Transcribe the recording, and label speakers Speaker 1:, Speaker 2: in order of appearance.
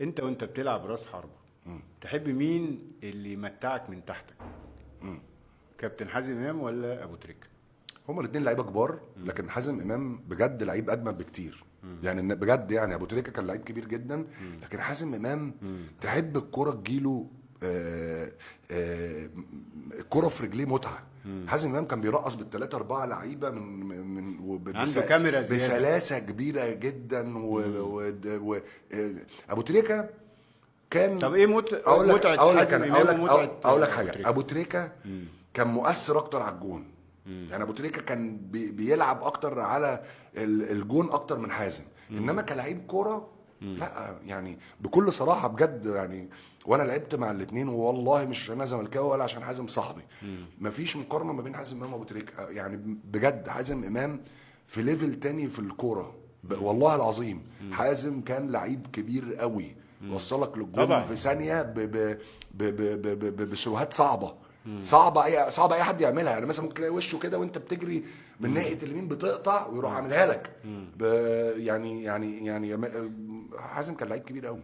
Speaker 1: انت وانت بتلعب راس حربة، تحب مين اللي يمتعك من تحتك؟ كابتن حازم امام ولا ابو تريكة؟
Speaker 2: هما الاثنين لعيبه كبار، لكن حازم امام بجد لعيب اجمد بكتير. يعني بجد، يعني ابو تريكه كان لعيب كبير جدا، لكن حازم امام تحب الكره تجيله. الكره في رجليه متعه. حازم امام كان بيرقص بالثلاثه اربعه لعيبه
Speaker 1: عنده كاميرا زيادة.
Speaker 2: بسلاسه كبيره جدا ابو تريكه كان.
Speaker 1: طب ايه متعة
Speaker 2: اقول لك
Speaker 1: حازم
Speaker 2: انا اقول
Speaker 1: امام
Speaker 2: لك
Speaker 1: ومتعة
Speaker 2: اقول لك
Speaker 1: ابو
Speaker 2: حاجه.
Speaker 1: تريكة؟
Speaker 2: ابو تريكه كان مؤثر اكتر على الجون. يعني ابو تريكه كان بيلعب اكتر على الجون اكتر من حازم. انما كلاعب كوره لا، يعني بكل صراحه بجد يعني. وانا لعبت مع الاثنين، والله مش عشان انا زملكاوي ولا عشان حازم صاحبي. مفيش مقارنه ما بين حازم امام وابو تريكه، يعني بجد حازم امام في ليفل تاني في الكوره. والله العظيم حازم كان لعيب كبير قوي، وصلك للجون
Speaker 1: طبعا.
Speaker 2: في ثانيه بسروهات صعبه. صعبه اي حد يعملها. يعني مثلا ممكن تلاقي وشه كده وانت بتجري من ناحيه اليمين بتقطع ويروح عاملها لك. يعني حازم كان لعيب كبير قوي.